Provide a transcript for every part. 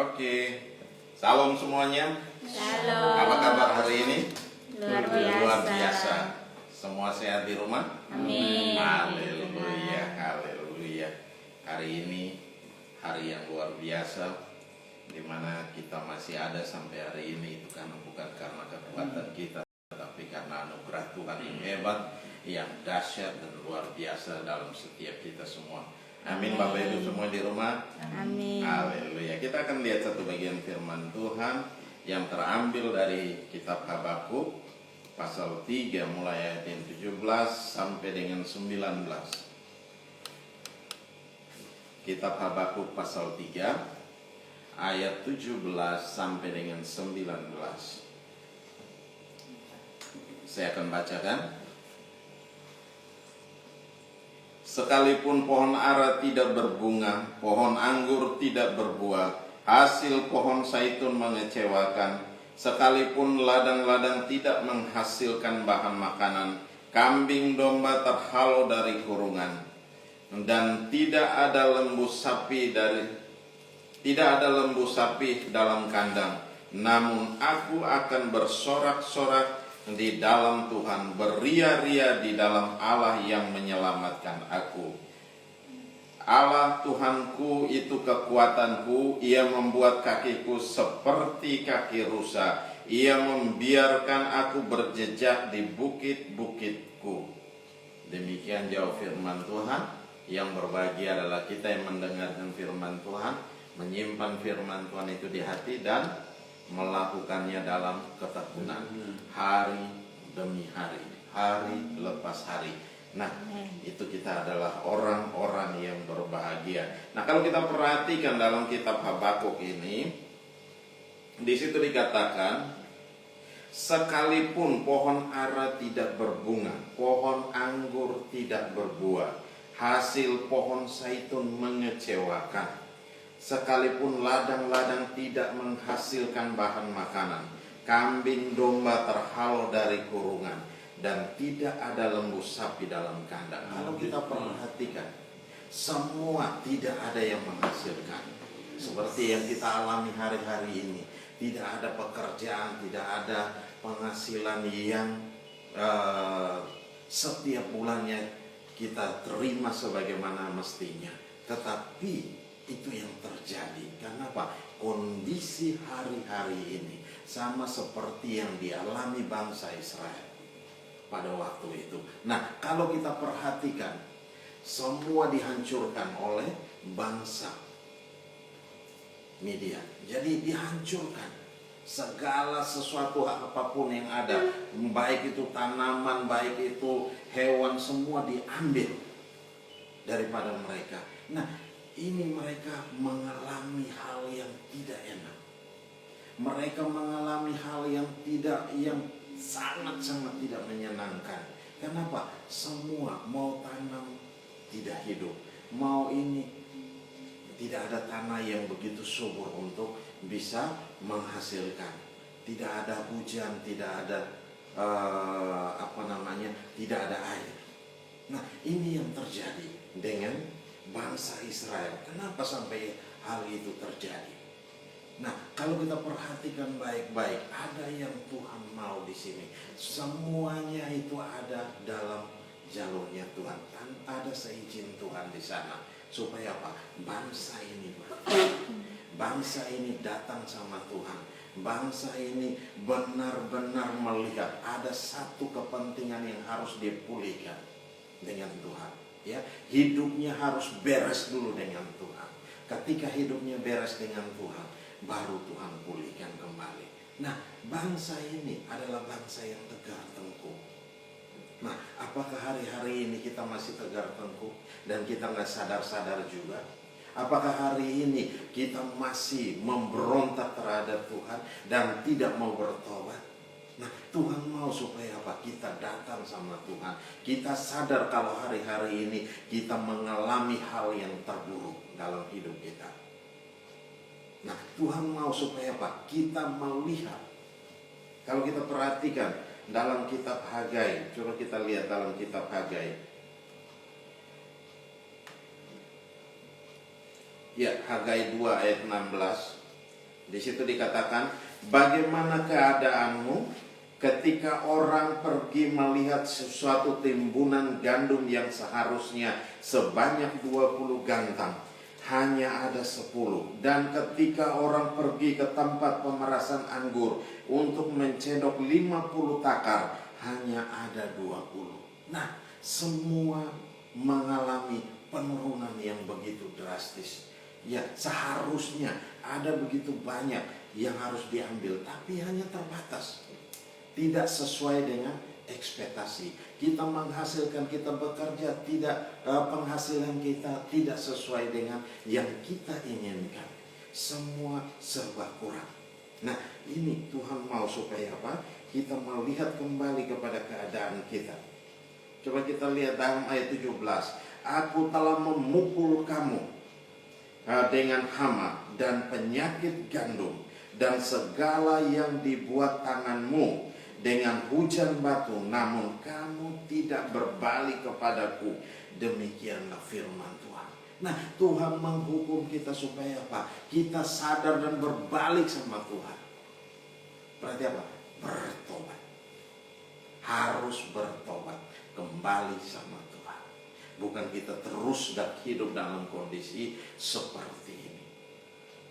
Oke, salam semuanya. Shalom. Apa kabar hari ini? Luar biasa. Luar biasa. Semua sehat di rumah? Amin. Haleluya, haleluya. Hari ini hari yang luar biasa, di mana kita masih ada sampai hari ini itu karena bukan karena kekuatan kita, tapi karena anugerah Tuhan yang hebat, yang dahsyat dan luar biasa dalam setiap kita semua. Amin. Bapak Ibu semua di rumah. Amin. Haleluya. Kita akan lihat satu bagian firman Tuhan yang terambil dari kitab Habakuk pasal 3 mulai ayat yang 17 sampai dengan 19. Kitab Habakuk pasal 3 ayat 17 sampai dengan 19. Saya akan bacakan. Sekalipun pohon ara tidak berbunga, pohon anggur tidak berbuah, hasil pohon zaitun mengecewakan, sekalipun ladang-ladang tidak menghasilkan bahan makanan, kambing domba terhalau dari kurungan, dan tidak ada lembu sapi dalam kandang. Namun aku akan bersorak-sorak di dalam Tuhan, beria-ria di dalam Allah yang menyelamatkan aku. Allah Tuhanku itu kekuatanku, Ia membuat kakiku seperti kaki rusa, Ia membiarkan aku berjejak di bukit-bukitku. Demikian jauh firman Tuhan. Yang berbahagia adalah kita yang mendengarkan firman Tuhan, menyimpan firman Tuhan itu di hati dan melakukannya dalam ketekunan, hari demi hari, hari lepas hari. Nah, itu kita adalah orang-orang yang berbahagia. Nah, kalau kita perhatikan dalam kitab Habakuk ini, di situ dikatakan, sekalipun pohon ara tidak berbunga, pohon anggur tidak berbuah, hasil pohon zaitun mengecewakan, sekalipun ladang-ladang tidak menghasilkan bahan makanan, kambing domba terhalau dari kurungan, dan tidak ada lembu sapi dalam kandang. Kalau kita perhatikan, semua tidak ada yang menghasilkan. Seperti yang kita alami hari-hari ini, tidak ada pekerjaan, tidak ada penghasilan yang setiap bulannya kita terima sebagaimana mestinya. Tetapi itu yang terjadi. Kenapa? Kondisi hari-hari ini sama seperti yang dialami bangsa Israel pada waktu itu. Nah, kalau kita perhatikan, semua dihancurkan oleh bangsa Midian. Jadi dihancurkan segala sesuatu apapun yang ada, baik itu tanaman, baik itu hewan, semua diambil daripada mereka. Nah, ini mereka mengalami hal yang tidak enak. Mereka mengalami hal yang sangat-sangat tidak menyenangkan. Kenapa? Semua mau tanam tidak hidup, mau ini tidak ada tanah yang begitu subur untuk bisa menghasilkan. Tidak ada hujan, tidak ada tidak ada air. Nah, ini yang terjadi dengan bangsa Israel. Kenapa sampai hal itu terjadi? Nah, kalau kita perhatikan baik-baik, ada yang Tuhan mau di sini. Semuanya itu ada dalam jalurnya Tuhan. Ada seizin Tuhan di sana. Supaya apa? Bangsa ini bangsa ini datang sama Tuhan. Bangsa ini benar-benar melihat ada satu kepentingan yang harus dipulihkan dengan Tuhan. Ya, hidupnya harus beres dulu dengan Tuhan. Ketika hidupnya beres dengan Tuhan, baru Tuhan pulihkan kembali. Nah, bangsa ini adalah bangsa yang tegar tengkuk. Nah, apakah hari-hari ini kita masih tegar tengkuk dan kita nggak sadar-sadar juga? Apakah hari ini kita masih memberontak terhadap Tuhan dan tidak mau bertobat? Nah, Tuhan mau supaya apa? Kita datang sama Tuhan. Kita sadar kalau hari-hari ini kita mengalami hal yang terburuk dalam hidup kita. Nah, Tuhan mau supaya apa? Kita melihat. Kalau kita perhatikan dalam kitab Hagai, coba kita lihat dalam kitab Hagai. Ya, Hagai 2 ayat 16. Di situ dikatakan, bagaimana keadaanmu ketika orang pergi melihat sesuatu timbunan gandum yang seharusnya sebanyak 20 gantang, hanya ada 10. Dan ketika orang pergi ke tempat pemerasan anggur untuk mencedok 50 takar, hanya ada 20. Nah, semua mengalami penurunan yang begitu drastis. Ya, seharusnya ada begitu banyak yang harus diambil, tapi hanya terbatas. Tidak sesuai dengan ekspektasi. Kita menghasilkan, kita bekerja, penghasilan kita tidak sesuai dengan yang kita inginkan. Semua serba kurang. Nah, ini Tuhan mau supaya apa? Kita melihat kembali kepada keadaan kita. Coba kita lihat dalam ayat 17. Aku telah memukul kamu dengan hama dan penyakit gandum dan segala yang dibuat tanganmu dengan hujan batu, namun kamu tidak berbalik kepadaku. Demikianlah firman Tuhan. Nah, Tuhan menghukum kita supaya apa? Kita sadar dan berbalik sama Tuhan. Berarti apa? Bertobat. Harus bertobat, kembali sama Tuhan. Bukan kita terus hidup dalam kondisi seperti ini.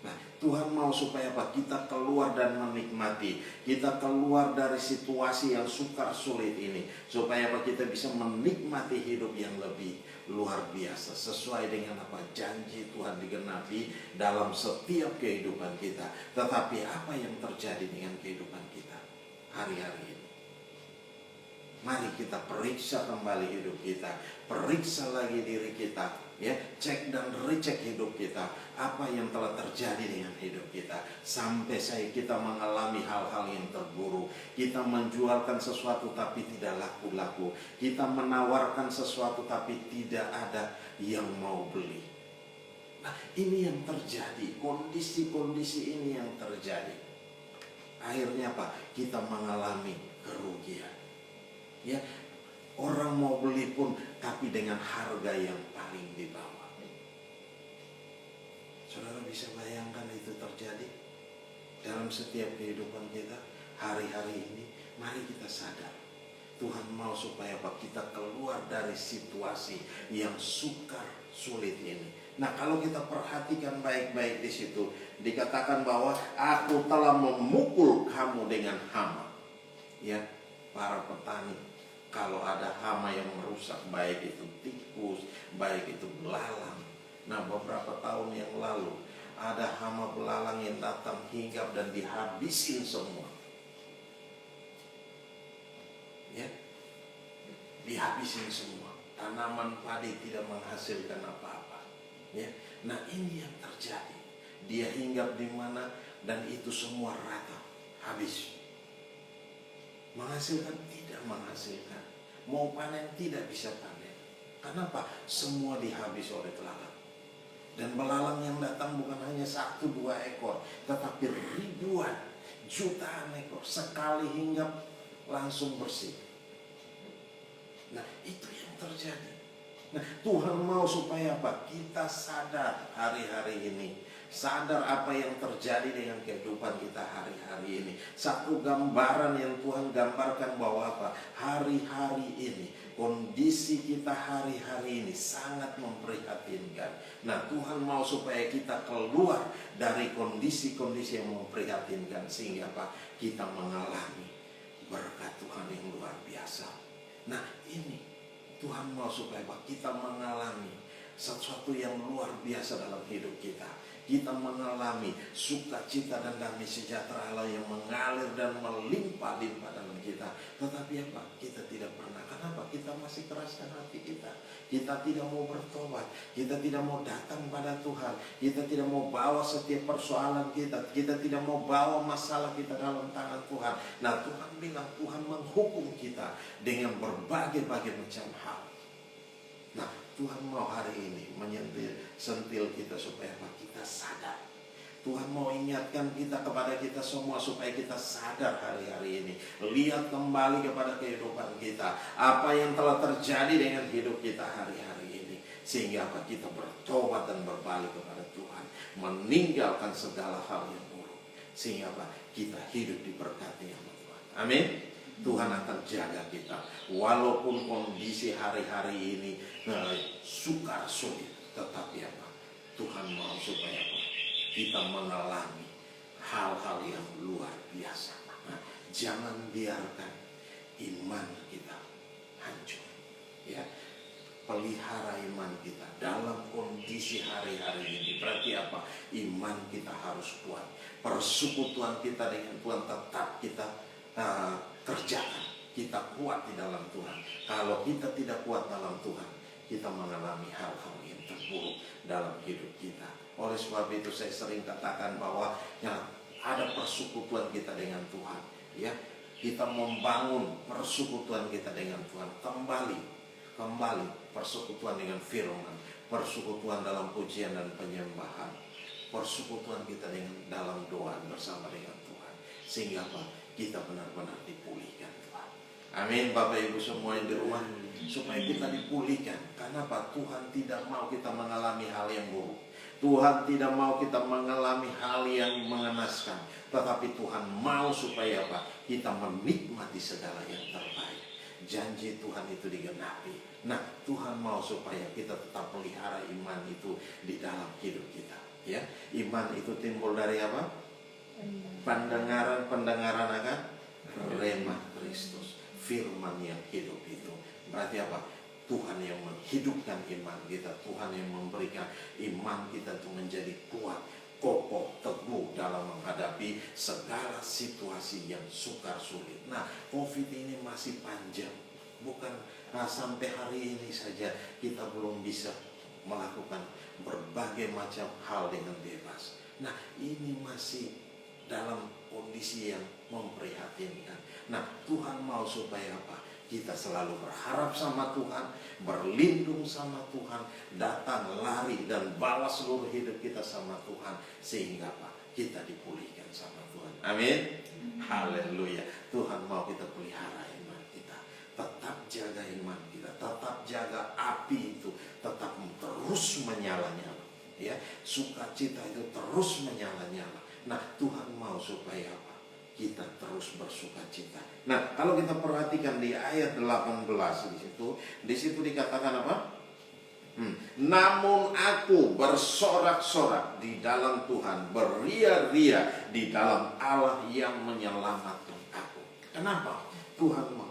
Nah, Tuhan mau supaya apa? Kita keluar dan menikmati. Kita keluar dari situasi yang sukar sulit ini. Supaya apa? Kita bisa menikmati hidup yang lebih luar biasa. Sesuai dengan apa? Janji Tuhan digenapi dalam setiap kehidupan kita. Tetapi apa yang terjadi dengan kehidupan kita hari-hari ini? Mari kita periksa kembali hidup kita, periksa lagi diri kita, ya, cek dan recek hidup kita, apa yang telah terjadi dengan hidup kita, sampai kita mengalami hal-hal yang terburuk. Kita menjualkan sesuatu tapi tidak laku-laku, kita menawarkan sesuatu tapi tidak ada yang mau beli. Nah, ini yang terjadi, kondisi-kondisi ini yang terjadi. Akhirnya apa? Kita mengalami kerugian. Ya, orang mau beli pun tapi dengan harga yang paling di bawah. Saudara bisa bayangkan itu terjadi dalam setiap kehidupan kita hari-hari ini. Mari kita sadar, Tuhan mau supaya kita keluar dari situasi yang sukar sulit ini. Nah, kalau kita perhatikan baik-baik di situ dikatakan bahwa aku telah memukul kamu dengan hama. Ya, para petani, kalau ada hama yang merusak, baik itu tikus, baik itu belalang. Nah, beberapa tahun yang lalu ada hama belalang yang datang hinggap dan dihabisin semua. Ya, dihabisin semua. Tanaman padi tidak menghasilkan apa-apa. Ya, nah ini yang terjadi. Dia hinggap di mana dan itu semua rata, habis. Menghasilkan tidak menghasilkan, mau panen tidak bisa panen. Kenapa? Semua dihabis oleh belalang. Dan belalang yang datang bukan hanya 1-2 ekor, tetapi ribuan, jutaan ekor. Sekali hinggap langsung bersih. Nah, itu yang terjadi. Nah, Tuhan mau supaya apa? Kita sadar hari-hari ini. Sadar apa yang terjadi dengan kehidupan kita hari-hari ini. Satu gambaran yang Tuhan gambarkan bahwa apa? Hari-hari ini, kondisi kita hari-hari ini sangat memprihatinkan. Nah, Tuhan mau supaya kita keluar dari kondisi-kondisi yang memprihatinkan. Sehingga apa? Kita mengalami berkat Tuhan yang luar biasa. Nah, ini Tuhan mau supaya kita mengalami sesuatu yang luar biasa dalam hidup kita. Kita mengalami sukacita dan damai sejahtera Allah yang mengalir dan melimpah-limpah dalam kita. Tetapi apa? Kita tidak pernah. Kenapa? Kita masih keraskan hati kita. Kita tidak mau bertobat. Kita tidak mau datang pada Tuhan. Kita tidak mau bawa setiap persoalan kita. Kita tidak mau bawa masalah kita dalam tangan Tuhan. Nah, Tuhan bilang Tuhan menghukum kita dengan berbagai-bagai macam hal. Nah, Tuhan mau hari ini sentil kita supaya kita sadar. Tuhan mau ingatkan kita kepada kita semua supaya kita sadar hari-hari ini. Lihat kembali kepada kehidupan kita. Apa yang telah terjadi dengan hidup kita hari-hari ini. Sehingga apa? Kita bertobat dan berbalik kepada Tuhan. Meninggalkan segala hal yang buruk. Sehingga apa? Kita hidup diberkati sama Tuhan. Amin. Tuhan akan jaga kita walaupun kondisi hari-hari ini sukar sulit, tetapi apa? Tuhan mau supaya apa? Kita mengalami hal-hal yang luar biasa. Nah, jangan biarkan iman kita hancur. Ya, pelihara iman kita dalam kondisi hari-hari ini. Berarti apa? Iman kita harus kuat. Persekutuan kita dengan Tuhan tetap kita kerjakan. Kita kuat di dalam Tuhan. Kalau kita tidak kuat dalam Tuhan, kita mengalami hal-hal yang terburuk dalam hidup kita. Oleh sebab itu saya sering katakan bahwa ada persekutuan kita dengan Tuhan. Ya, kita membangun persekutuan kita dengan Tuhan. Kembali persekutuan dengan firman, persekutuan dalam pujian dan penyembahan, persekutuan kita dengan dalam doa bersama dengan Tuhan. Sehingga apa? Kita benar-benar dipulihkan Tuhan. Amin. Bapak Ibu semua yang di rumah, supaya kita dipulihkan. Karena apa? Tuhan tidak mau kita mengalami hal yang buruk. Tuhan tidak mau kita mengalami hal yang mengenaskan. Tetapi Tuhan mau supaya apa? Kita menikmati segala yang terbaik. Janji Tuhan itu digenapi. Nah, Tuhan mau supaya kita tetap pelihara iman itu di dalam hidup kita. Ya, iman itu timbul dari apa? Pendengaran akan rema Kristus, firman yang hidup itu. Berarti apa? Tuhan yang menghidupkan iman kita, Tuhan yang memberikan iman kita itu menjadi kuat, kokoh, teguh dalam menghadapi segala situasi yang sukar sulit. Nah, COVID ini masih panjang, bukan sampai hari ini saja kita belum bisa melakukan berbagai macam hal dengan bebas. Nah, ini masih dalam kondisi yang memprihatinkan. Nah, Tuhan mau supaya apa? Kita selalu berharap sama Tuhan, berlindung sama Tuhan, datang, lari, dan bawa seluruh hidup kita sama Tuhan. Sehingga apa? Kita dipulihkan sama Tuhan. Amin. Haleluya. Tuhan mau kita pelihara iman kita. Tetap jaga iman kita. Tetap jaga api itu. Tetap terus menyala-nyala. Ya, sukacita itu terus menyala-nyala. Nah, Tuhan mau supaya apa? Kita terus bersukacita. Nah, kalau kita perhatikan di ayat 18 di situ dikatakan apa? Namun aku bersorak-sorak di dalam Tuhan, beria-ria di dalam Allah yang menyelamatkan aku. Kenapa? Tuhan mau.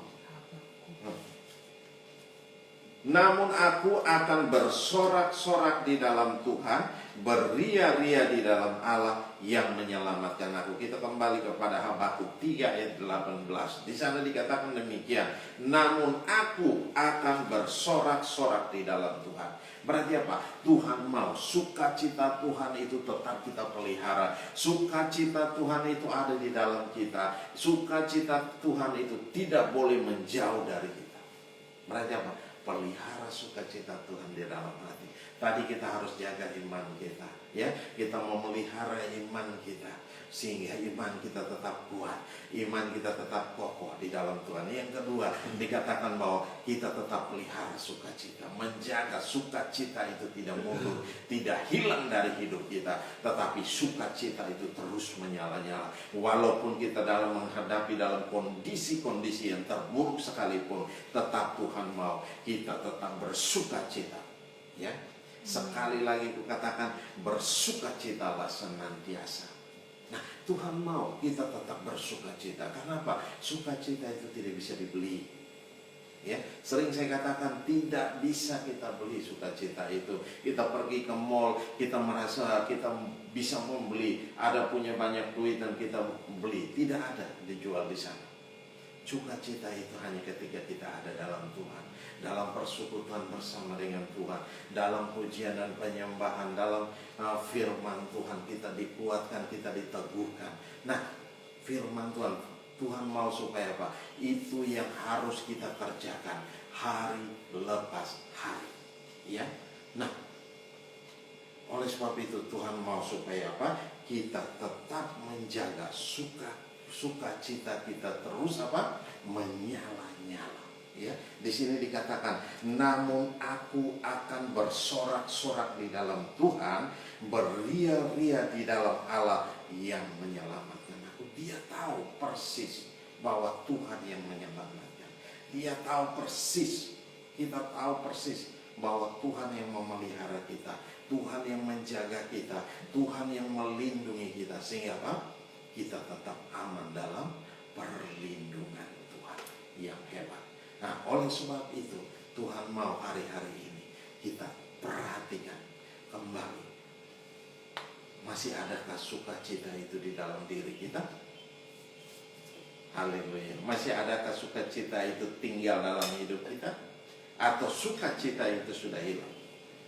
Namun aku akan bersorak-sorak di dalam Tuhan, beria-ria di dalam Allah yang menyelamatkan aku. Kita kembali kepada Habakuk 3 ayat 18. Di sana dikatakan demikian. Namun aku akan bersorak-sorak di dalam Tuhan. Berarti apa? Tuhan mau sukacita Tuhan itu tetap kita pelihara. Sukacita Tuhan itu ada di dalam kita. Sukacita Tuhan itu tidak boleh menjauh dari kita. Berarti apa? Pelihara sukacita Tuhan di dalam hati. Tadi kita harus jaga iman kita, ya. Kita memelihara iman kita sehingga iman kita tetap kuat, iman kita tetap kokoh di dalam Tuhan. Yang kedua, dikatakan bahwa kita tetap pelihara sukacita, menjaga sukacita itu tidak mundur, tidak hilang dari hidup kita, tetapi sukacita itu terus menyala-nyala. Walaupun kita menghadapi dalam kondisi-kondisi yang terburuk sekalipun, tetap Tuhan mau kita tetap bersukacita, ya. Sekali lagi kukatakan, bersukacitalah senantiasa. Nah, Tuhan mau kita tetap bersukacita. Karena apa? Sukacita itu tidak bisa dibeli. Ya, sering saya katakan tidak bisa kita beli sukacita itu. Kita pergi ke mall, kita merasa kita bisa membeli, ada punya banyak duit dan kita beli. Tidak ada dijual di sana. Sukacita itu hanya ketika kita ada dalam Tuhan, dalam persekutuan bersama dengan Tuhan, dalam pujian dan penyembahan, dalam firman Tuhan kita dikuatkan, kita diteguhkan. Nah, firman Tuhan mau supaya apa? Itu yang harus kita kerjakan hari lepas hari, ya. Nah, oleh sebab itu Tuhan mau supaya apa? Kita tetap menjaga sukacita kita terus apa? Menyala-nyala. Ya, di sini dikatakan, namun aku akan bersorak-sorak di dalam Tuhan, beria-ria di dalam Allah yang menyelamatkan. dia tahu persis bahwa Tuhan yang menyelamatkan. Dia tahu persis, kita tahu persis bahwa Tuhan yang memelihara kita, Tuhan yang menjaga kita, Tuhan yang melindungi kita, sehingga apa? Kita tetap aman dalam perlindungan Tuhan yang hebat. Nah, oleh sebab itu Tuhan mau hari-hari ini kita perhatikan kembali, masih adakah sukacita itu di dalam diri kita? Haleluya. Masih adakah sukacita itu tinggal dalam hidup kita? Atau sukacita itu sudah hilang?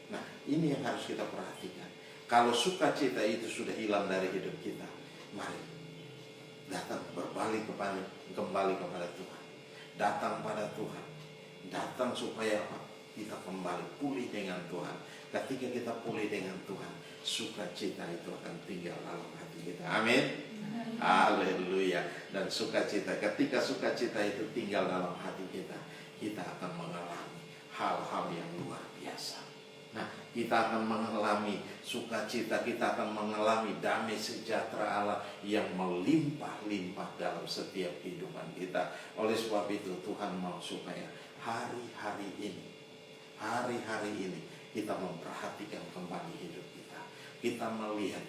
Nah, ini yang harus kita perhatikan. Kalau sukacita itu sudah hilang dari hidup kita, mari datang kembali kepada Tuhan. Datang pada Tuhan. Datang supaya apa? Kita kembali pulih dengan Tuhan. Ketika kita pulih dengan Tuhan, sukacita itu akan tinggal dalam hati kita. Amin. Haleluya. Dan sukacita, ketika sukacita itu tinggal dalam hati kita, kita akan mengalami hal-hal yang luar biasa. Nah, kita akan mengalami sukacita, kita akan mengalami damai sejahtera Allah yang melimpah-limpah dalam setiap kehidupan kita. Oleh sebab itu Tuhan mau supaya hari-hari ini kita memperhatikan kembali hidup kita. Kita melihat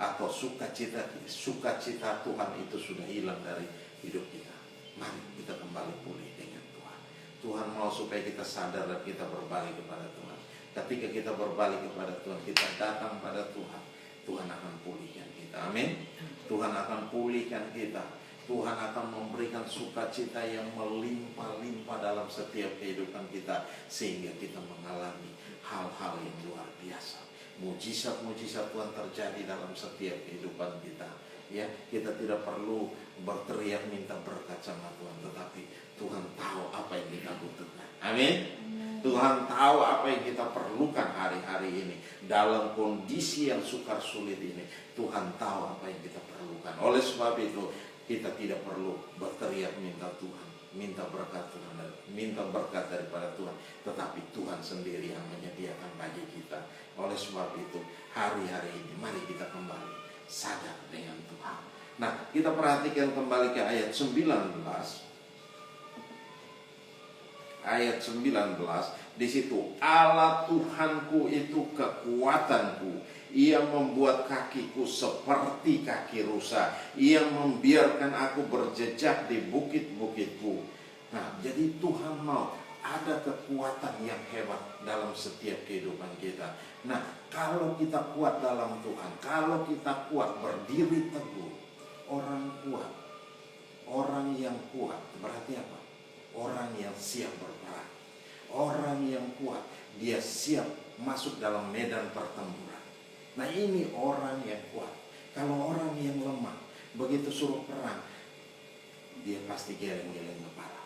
atau sukacita Tuhan itu sudah hilang dari hidup kita. Mari kita kembali pulih dengan Tuhan. Tuhan mau supaya kita sadar dan kita berbalik kepada Tuhan. Ketika kita berbalik kepada Tuhan, kita datang pada Tuhan, Tuhan akan pulihkan kita. Amin. Tuhan akan pulihkan kita. Tuhan akan memberikan sukacita yang melimpah-limpah dalam setiap kehidupan kita, sehingga kita mengalami hal-hal yang luar biasa. Mujizat-mujizat Tuhan terjadi dalam setiap kehidupan kita. Ya, kita tidak perlu berteriak minta berkat sama Tuhan, tetapi Tuhan tahu apa yang kita butuhkan. Amin. Tuhan tahu apa yang kita perlukan hari-hari ini. Dalam kondisi yang sukar sulit ini, Tuhan tahu apa yang kita perlukan. Oleh sebab itu, kita tidak perlu berteriak minta Tuhan, minta berkat Tuhan, minta berkat daripada Tuhan, tetapi Tuhan sendiri yang menyediakan bagi kita. Oleh sebab itu, hari-hari ini mari kita kembali sadar dengan Tuhan. Nah, kita perhatikan kembali ke ayat 19. Ayat 19, di situ, Allah Tuhanku itu kekuatanku. Ia membuat kakiku seperti kaki rusa. Ia membiarkan aku berjejak di bukit-bukitku. Nah, jadi Tuhan mau ada kekuatan yang hebat dalam setiap kehidupan kita. Nah, kalau kita kuat dalam Tuhan, kalau kita kuat berdiri teguh, orang kuat, orang yang kuat, berarti apa? Orang yang siap berperang. Orang yang kuat, dia siap masuk dalam medan pertempuran. Nah, ini orang yang kuat. Kalau orang yang lemah, begitu suruh perang, dia pasti geleng-geleng kepala.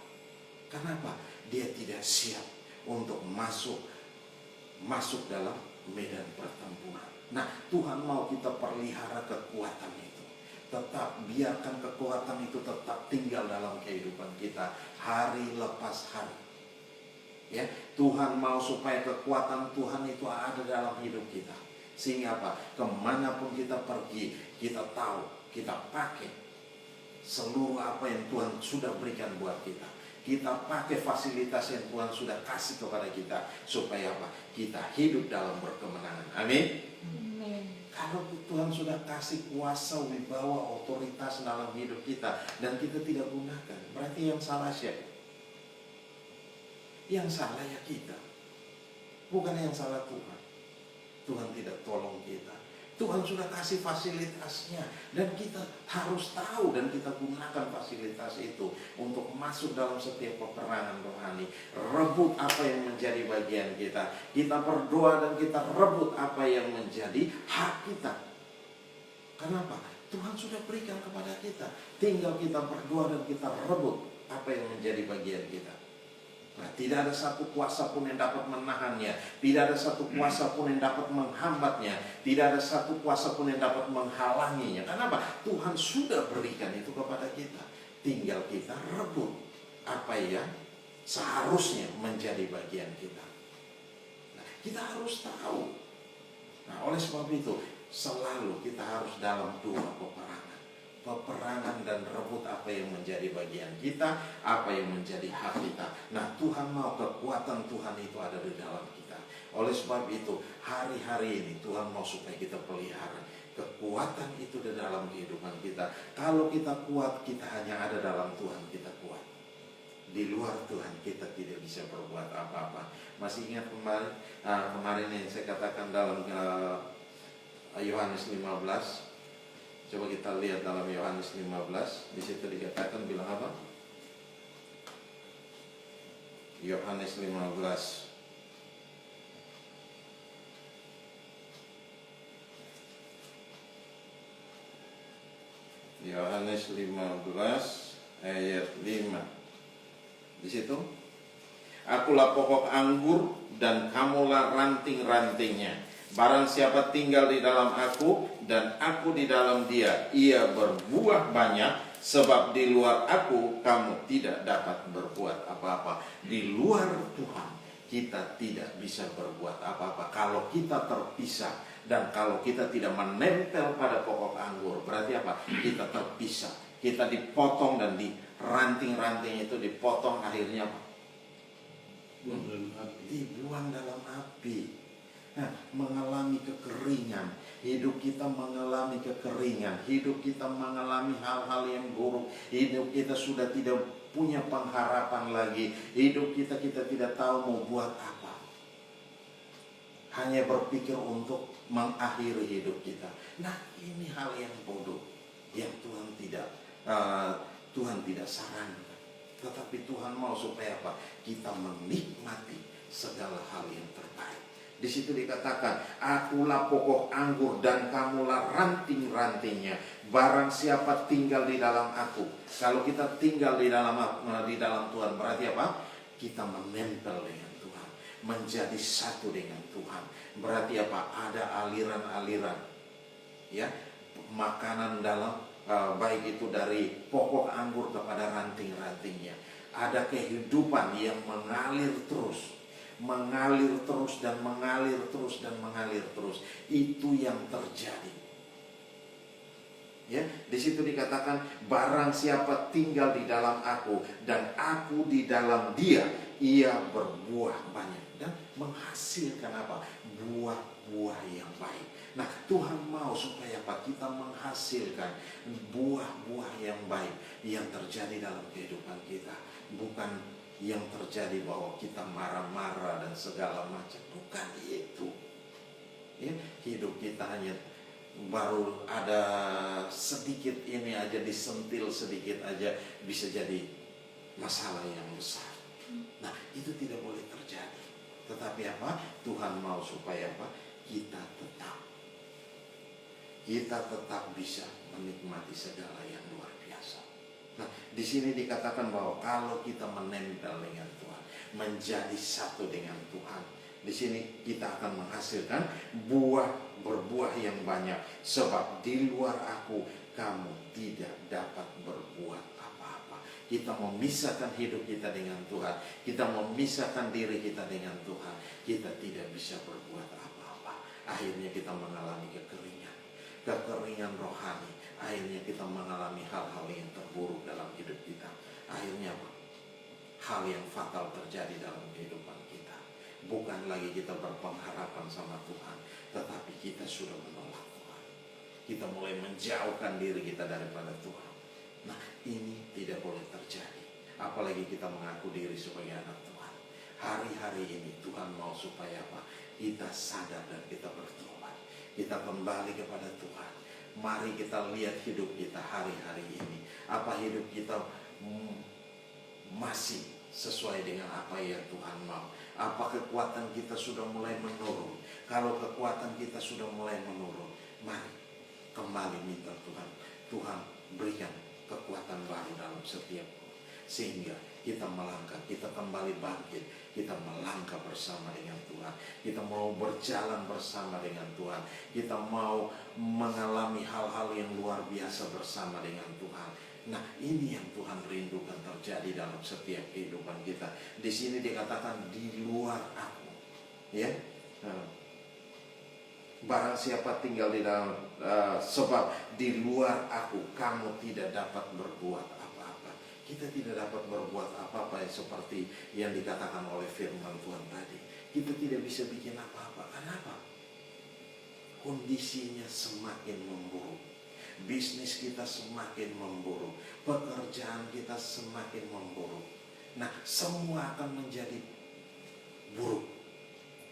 Kenapa? Dia tidak siap untuk masuk dalam medan pertempuran. Nah, Tuhan mau kita pelihara kekuatan itu. Tetap biarkan kekuatan itu tetap tinggal dalam kehidupan kita hari lepas hari. Ya, Tuhan mau supaya kekuatan Tuhan itu ada dalam hidup kita. Sehingga apa? Kemanapun kita pergi, kita tahu, kita pakai seluruh apa yang Tuhan sudah berikan buat kita. Kita pakai fasilitas yang Tuhan sudah kasih kepada kita, supaya apa? Kita hidup dalam berkemenangan. Amin. Kalau Tuhan sudah kasih kuasa, wibawa, otoritas dalam hidup kita, dan kita tidak gunakan, berarti yang salah siapa? Yang salah ya kita, bukan yang salah Tuhan. Tuhan tidak tolong kita. Tuhan sudah kasih fasilitasnya, dan kita harus tahu dan kita gunakan fasilitas itu untuk masuk dalam setiap peperangan rohani. Rebut apa yang menjadi bagian kita. Kita berdoa dan kita rebut apa yang menjadi hak kita. Kenapa? Tuhan sudah berikan kepada kita. Tinggal kita berdoa dan kita rebut apa yang menjadi bagian kita. Nah, tidak ada satu kuasa pun yang dapat menahannya. Tidak ada satu kuasa pun yang dapat menghambatnya. Tidak ada satu kuasa pun yang dapat menghalanginya. Kenapa? Tuhan sudah berikan itu kepada kita. Tinggal kita rebut apa yang seharusnya menjadi bagian kita. Nah, kita harus tahu. Nah, oleh sebab itu, selalu kita harus dalam dua peperangan. Peperangan kita, apa yang menjadi hak kita. Nah, Tuhan mau kekuatan Tuhan itu ada di dalam kita. Oleh sebab itu, hari-hari ini Tuhan mau supaya kita pelihara kekuatan itu di dalam kehidupan kita. Kalau kita kuat, kita hanya ada dalam Tuhan kita kuat. Di luar Tuhan kita tidak bisa berbuat apa-apa. Masih ingat kemarin yang saya katakan dalam Yohanes 15. Coba kita lihat dalam Yohanes 15. Di situ dikatakan bilang apa? Yohanes 15. Yohanes 15 ayat 5. Di situ, akulah pokok anggur dan kamulah ranting-rantingnya. Barang siapa tinggal di dalam aku dan aku di dalam dia, ia berbuah banyak, sebab di luar aku kamu tidak dapat berbuat apa-apa. Di luar Tuhan kita tidak bisa berbuat apa-apa. Kalau kita terpisah dan kalau kita tidak menempel pada pokok anggur, berarti apa? Kita terpisah, kita dipotong dan di ranting-ranting itu dipotong, akhirnya apa? Dibuang dalam api. Nah, mengalami kekeringan, hidup kita mengalami kekeringan, hidup kita mengalami hal-hal yang buruk, hidup kita sudah tidak punya pengharapan lagi, hidup kita tidak tahu mau buat apa, hanya berpikir untuk mengakhiri hidup kita. Nah, ini hal yang bodoh yang Tuhan tidak sarankan. Tetapi Tuhan mau supaya apa? Kita menikmati segala hal yang terbaik. Di situ dikatakan, akulah pokok anggur dan kamulah ranting-rantingnya. Barang siapa tinggal di dalam aku. Kalau kita tinggal di dalam Tuhan, berarti apa? Kita menempel dengan Tuhan, menjadi satu dengan Tuhan. Berarti apa? Ada aliran-aliran, ya, makanan dalam baik itu dari pokok anggur kepada ranting-rantingnya. Ada kehidupan yang mengalir terus dan mengalir terus. Itu yang terjadi. Ya, di situ dikatakan, barang siapa tinggal di dalam aku dan aku di dalam dia, ia berbuah banyak dan menghasilkan apa? Buah-buah yang baik. Nah, Tuhan mau supaya apa? Kita menghasilkan buah-buah yang baik yang terjadi dalam kehidupan kita. Bukan yang terjadi bahwa kita marah-marah dan segala macam. Bukan itu. Ya, hidup kita hanya baru ada sedikit ini aja, disentil sedikit aja, bisa jadi masalah yang besar. Nah, itu tidak boleh terjadi. Tetapi apa? Tuhan mau supaya apa? Kita tetap bisa menikmati segala yang luar biasa. Nah, di sini dikatakan bahwa kalau kita menempel dengan Tuhan, menjadi satu dengan Tuhan, di sini kita akan menghasilkan berbuah yang banyak. Sebab di luar aku kamu tidak dapat berbuat apa-apa. Kita memisahkan hidup kita dengan Tuhan, kita memisahkan diri kita dengan Tuhan, kita tidak bisa berbuat apa-apa. Akhirnya kita mengalami kekeringan rohani. Akhirnya kita mengalami hal-hal yang terburuk dalam hidup kita. Akhirnya apa? Hal yang fatal terjadi dalam kehidupan kita. Bukan lagi kita berpengharapan sama Tuhan, tetapi kita sudah menolak Tuhan. Kita mulai menjauhkan diri kita daripada Tuhan. Nah, ini tidak boleh terjadi. Apalagi kita mengaku diri sebagai anak Tuhan. Hari-hari ini Tuhan mau supaya apa? Kita sadar dan kita bertobat. Kita kembali kepada Tuhan. Mari kita lihat hidup kita hari-hari ini. Apa hidup kita masih sesuai dengan apa yang Tuhan mau? Apa kekuatan kita sudah mulai menurun? Kalau kekuatan kita sudah mulai menurun, mari kembali minta Tuhan. Tuhan berikan kekuatan baru dalam setiap, sehingga kita melangkah, kita kembali bangkit, kita melangkah bersama dengan Tuhan. Kita mau berjalan bersama dengan Tuhan. Kita mau mengalami hal-hal yang luar biasa bersama dengan Tuhan. Nah, ini yang Tuhan rindukan terjadi dalam setiap kehidupan kita. Di sini dikatakan di luar aku, ya. Barang siapa tinggal di dalam, sebab di luar aku kamu tidak dapat berbuat apa-apa. Kita tidak dapat berbuat apa-apa yang seperti yang dikatakan oleh firman Tuhan tadi. Kita tidak bisa bikin apa-apa. Kenapa? Kondisinya semakin memburuk. Bisnis kita semakin memburuk. Pekerjaan kita semakin memburuk. Nah, semua akan menjadi buruk.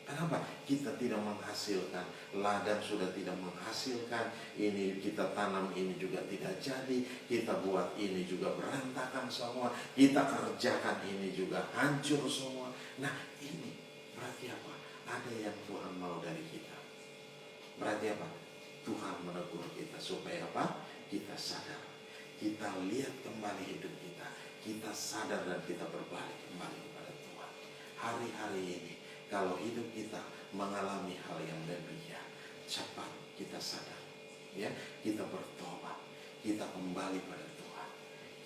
Kenapa? Kita tidak menghasilkan. Ladang sudah tidak menghasilkan. Ini kita tanam, ini juga tidak jadi. Kita buat ini juga berantakan semua. Kita kerjakan ini juga hancur semua. Nah, ini berarti apa? Ada yang Tuhan mau dari kita. Berarti apa? Tuhan menegur kita supaya apa? Kita sadar. Kita lihat kembali hidup kita. Kita sadar dan kita berbalik kembali kepada Tuhan. Hari-hari ini kalau hidup kita mengalami hal yang demikian, cepat kita sadar, ya, kita bertobat, kita kembali pada Tuhan,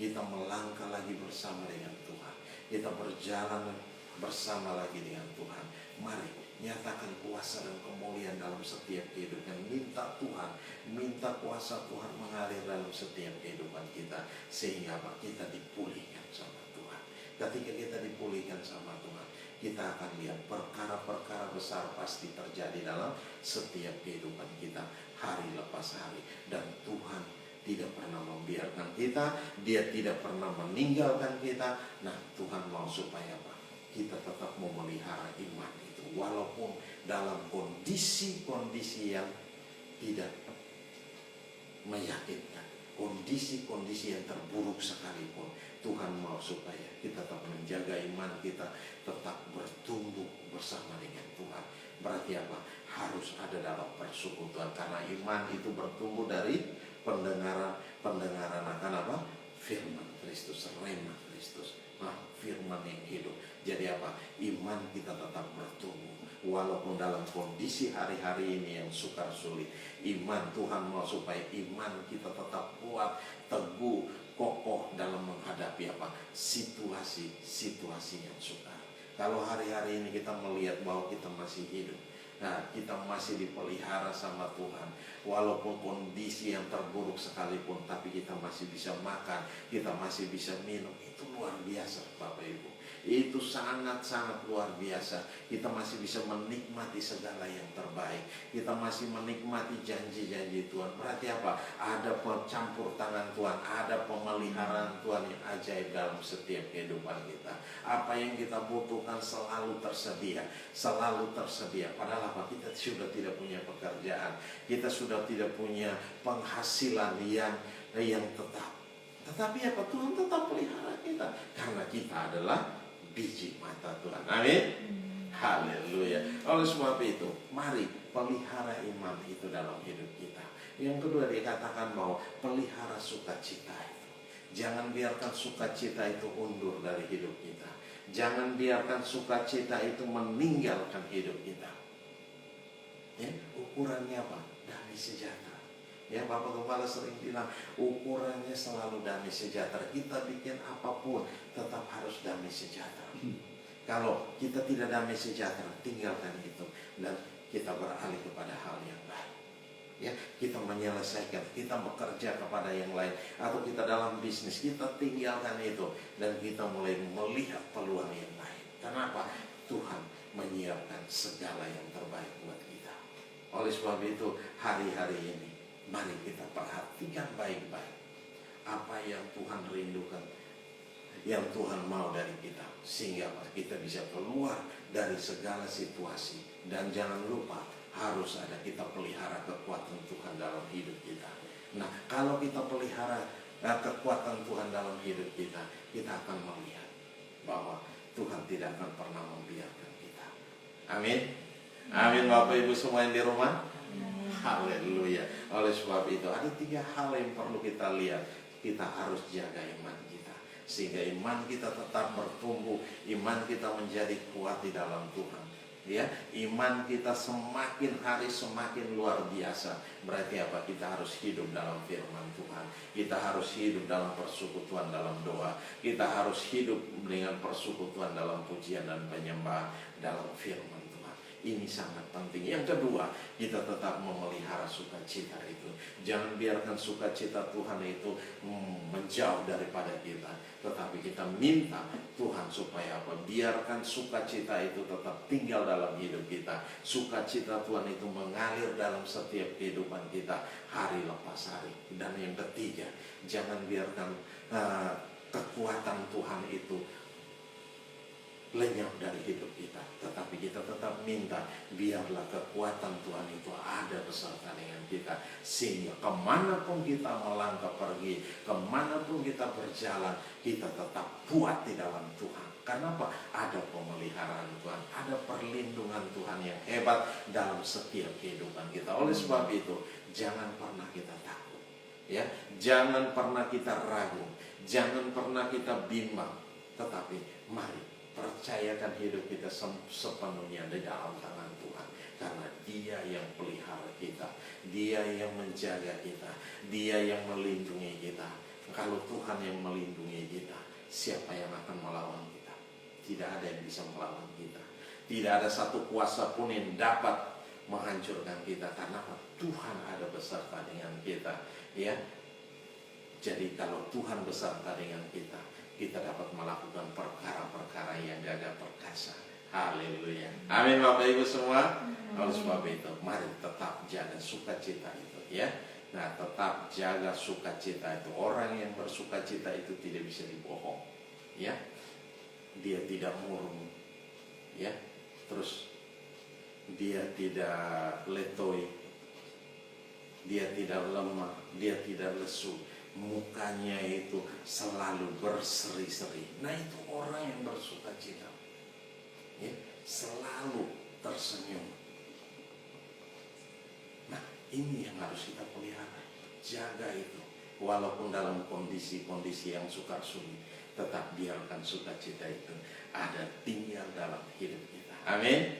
kita melangkah lagi bersama dengan Tuhan, kita berjalan bersama lagi dengan Tuhan. Mari nyatakan kuasa dan kemuliaan dalam setiap kehidupan. Minta Tuhan, minta kuasa Tuhan mengalir dalam setiap kehidupan kita, sehingga apa? Kita dipulihkan sama Tuhan. Ketika kita dipulihkan sama Tuhan, kita akan lihat perkara-perkara besar pasti terjadi dalam setiap kehidupan kita hari lepas hari. Dan Tuhan tidak pernah membiarkan kita, Dia tidak pernah meninggalkan kita. Nah, Tuhan mau supaya apa? Kita tetap memelihara iman itu, walaupun dalam kondisi-kondisi yang tidak meyakinkan, kondisi-kondisi yang terburuk sekalipun. Tuhan mau supaya kita tetap menjaga iman kita, tetap bertumbuh bersama dengan Tuhan. Berarti apa? Harus ada dalam persekutuan, karena iman itu bertumbuh dari pendengaran akan apa? Firman Kristus, rema Kristus, firman yang hidup. Jadi apa? Iman kita tetap bertumbuh walaupun dalam kondisi hari-hari ini yang sukar sulit. Iman, Tuhan mau supaya iman kita tetap kuat, teguh, kokoh dalam menghadapi apa? Situasi-situasi yang sukar. Kalau hari-hari ini kita melihat bahwa kita masih hidup, nah, kita masih dipelihara sama Tuhan, walaupun kondisi yang terburuk sekalipun, tapi kita masih bisa makan, kita masih bisa minum. Itu luar biasa, Bapak Ibu. Itu sangat-sangat luar biasa. Kita masih bisa menikmati segala yang terbaik. Kita masih menikmati janji-janji Tuhan. Berarti apa? Ada pencampur tangan Tuhan, ada pemeliharaan Tuhan yang ajaib dalam setiap kehidupan kita. Apa yang kita butuhkan selalu tersedia, selalu tersedia. Padahal apa? Kita sudah tidak punya pekerjaan, kita sudah tidak punya penghasilan yang tetap. Tetapi apa? Tuhan tetap pelihara kita, karena kita adalah biji mata Tuhan. Amin. Haleluya. Oleh sebab itu, mari pelihara iman itu dalam hidup kita. Yang kedua, dikatakan bahwa pelihara sukacita itu. Jangan biarkan sukacita itu undur dari hidup kita. Jangan biarkan sukacita itu meninggalkan hidup kita. Ya, ukurannya apa? Damai sejahtera. Ya, Bapak Gembala sering bilang ukurannya selalu damai sejahtera. Kita bikin apapun tetap harus damai sejahtera. Kalau kita tidak damai sejahtera, tinggalkan itu dan kita beralih kepada hal yang lain. Ya, kita menyelesaikan, kita bekerja kepada yang lain, atau kita dalam bisnis, kita tinggalkan itu dan kita mulai melihat peluang yang lain. Kenapa? Tuhan menyiapkan segala yang terbaik buat kita. Oleh sebab itu, hari-hari ini mari kita perhatikan baik-baik apa yang Tuhan rindukan, yang Tuhan mau dari kita, sehingga kita bisa keluar dari segala situasi. Dan jangan lupa, harus ada kita pelihara kekuatan Tuhan dalam hidup kita. Nah, kalau kita pelihara kekuatan Tuhan dalam hidup kita, kita akan melihat bahwa Tuhan tidak akan pernah membiarkan kita. Amin. Amin, Bapak Ibu semua yang di rumah. Haleluya. Oleh sebab itu, ada 3 hal yang perlu kita lihat. Kita harus jaga iman kita, sehingga iman kita tetap bertumbuh, iman kita menjadi kuat di dalam Tuhan. Ya, iman kita semakin hari semakin luar biasa. Berarti apa? Kita harus hidup dalam firman Tuhan. Kita harus hidup dalam persekutuan dalam doa. Kita harus hidup dengan persekutuan dalam pujian dan penyembahan dalam firman Tuhan. Ini sangat penting. Yang kedua, kita tetap memelihara sukacita itu. Jangan biarkan sukacita Tuhan itu menjauh daripada kita. Tetapi kita minta Tuhan supaya apa? Biarkan sukacita itu tetap tinggal dalam hidup kita. Sukacita Tuhan itu mengalir dalam setiap kehidupan kita hari lepas hari. Dan yang ketiga, jangan biarkan kekuatan Tuhan itu lenyap dari hidup kita. Tetapi kita tetap minta biarlah kekuatan Tuhan itu ada beserta dengan kita, sehingga kemanapun kita melangkah pergi, kemanapun kita berjalan, kita tetap kuat di dalam Tuhan. Karena apa? Ada pemeliharaan Tuhan, ada perlindungan Tuhan yang hebat dalam setiap kehidupan kita. Oleh sebab itu, jangan pernah kita takut, ya, jangan pernah kita ragu, jangan pernah kita bimbang, tetapi mari percayakan hidup kita sepenuhnya di dalam tangan Tuhan. Karena Dia yang pelihara kita, Dia yang menjaga kita, Dia yang melindungi kita. Kalau Tuhan yang melindungi kita, siapa yang akan melawan kita? Tidak ada yang bisa melawan kita. Tidak ada satu kuasa pun yang dapat menghancurkan kita. Karena Tuhan ada beserta dengan kita, ya. Jadi kalau Tuhan beserta dengan kita, kita dapat melakukan perkara-perkara yang gagah perkasa. Haleluya. Amin Bapak Ibu semua. Oleh sebab itu, mari tetap jaga sukacita itu, ya. Nah, tetap jaga sukacita itu. Orang yang bersukacita itu tidak bisa dibohong, ya. Dia tidak murung, ya. Terus dia tidak letoi, dia tidak lemah, dia tidak lesu. Mukanya itu selalu berseri-seri. Nah, itu orang yang bersukacita, ya, selalu tersenyum. Nah, ini yang harus kita pelihara. Jaga itu. Walaupun dalam kondisi-kondisi yang sukar sulit, tetap biarkan sukacita itu ada tinggal dalam hidup kita. Amin.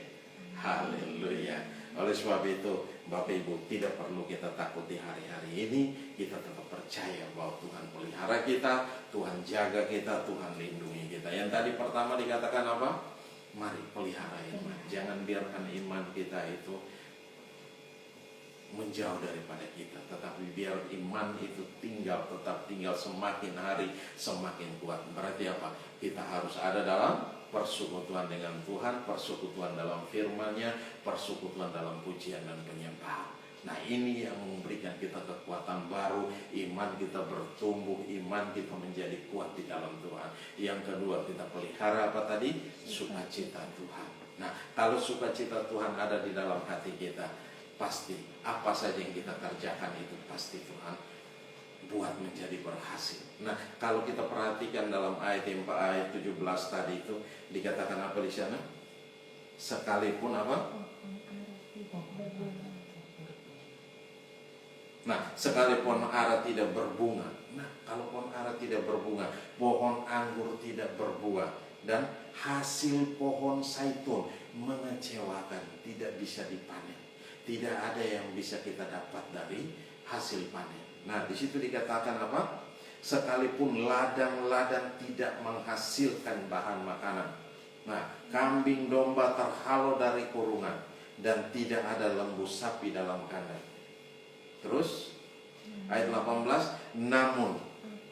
Haleluya. Oleh sebab itu, Bapak Ibu, tidak perlu kita takut di hari-hari ini. Kita tetap percaya bahwa Tuhan pelihara kita, Tuhan jaga kita, Tuhan lindungi kita. Yang tadi pertama dikatakan apa? Mari pelihara iman. Jangan biarkan iman kita itu menjauh daripada kita, tetapi biar iman itu tetap tinggal semakin hari semakin kuat. Berarti apa? Kita harus ada dalam persekutuan dengan Tuhan, persekutuan dalam firman-Nya, persekutuan dalam pujian dan penyembahan. Nah, ini yang memberikan kita kekuatan baru, iman kita bertumbuh, iman kita menjadi kuat di dalam Tuhan. Yang kedua, kita pelihara apa tadi? Sukacita Tuhan. Nah, kalau sukacita Tuhan ada di dalam hati kita, pasti apa saja yang kita kerjakan itu pasti Tuhan buat menjadi berhasil. Nah, kalau kita perhatikan dalam ayat 17 tadi itu dikatakan apa di sana? Sekalipun apa? Nah, sekalipun ara tidak berbunga. Nah, kalau pohon ara tidak berbunga, pohon anggur tidak berbuah, dan hasil pohon zaitun mengecewakan, tidak bisa dipanen. Tidak ada yang bisa kita dapat dari hasil panen. Nah, di situ dikatakan apa? Sekalipun ladang-ladang tidak menghasilkan bahan makanan. Nah, kambing domba terhalau dari kurungan, dan tidak ada lembu sapi dalam kandang. Terus ayat 18, namun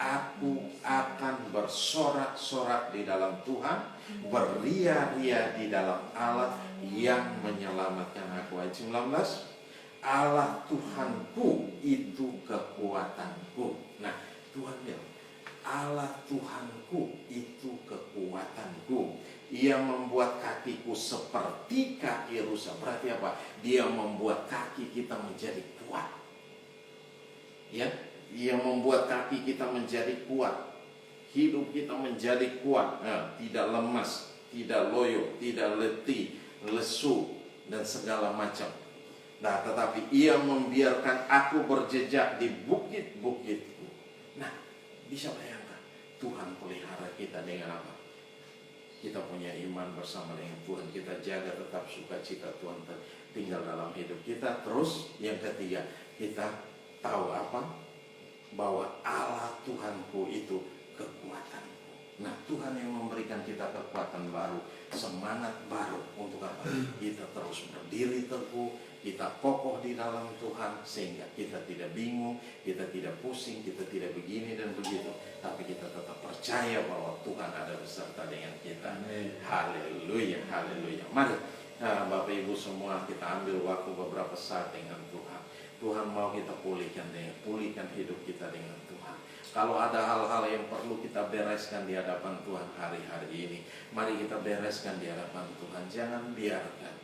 aku akan bersorak-sorak di dalam Tuhan, beria-ria di dalam Allah yang menyelamatkan aku. Ayat 19, Allah Tuhanku itu kekuatanku. Nah, Tuhan bilang, Allah Tuhanku itu kekuatanku. Ia membuat kakiku seperti kaki rusa. Berarti apa? Dia membuat kaki kita menjadi kuat. Ya, Dia membuat kaki kita menjadi kuat. Hidup kita menjadi kuat. Nah, tidak lemas, tidak loyo, tidak letih, lesu, dan segala macam. Nah, tetapi Ia membiarkan aku berjejak di bukit-bukitku. Nah, bisa bayangkan Tuhan pelihara kita dengan apa? Kita punya iman bersama dengan Tuhan, kita jaga tetap sukacita Tuhan tinggal dalam hidup kita. Terus yang ketiga, kita tahu apa? Bahwa Allah Tuhanku itu kekuatanku. Nah, Tuhan yang memberikan kita kekuatan baru, semangat baru untuk apa? Kita terus berdiri teguh, kita kokoh di dalam Tuhan, sehingga kita tidak bingung, kita tidak pusing, kita tidak begini dan begitu, tapi kita tetap percaya bahwa Tuhan ada beserta dengan kita. Haleluya, haleluya. Mari Bapak Ibu semua, kita ambil waktu beberapa saat dengan Tuhan. Tuhan mau kita pulihkan hidup kita dengan Tuhan. Kalau ada hal-hal yang perlu kita bereskan di hadapan Tuhan hari-hari ini, mari kita bereskan di hadapan Tuhan. Jangan biarkan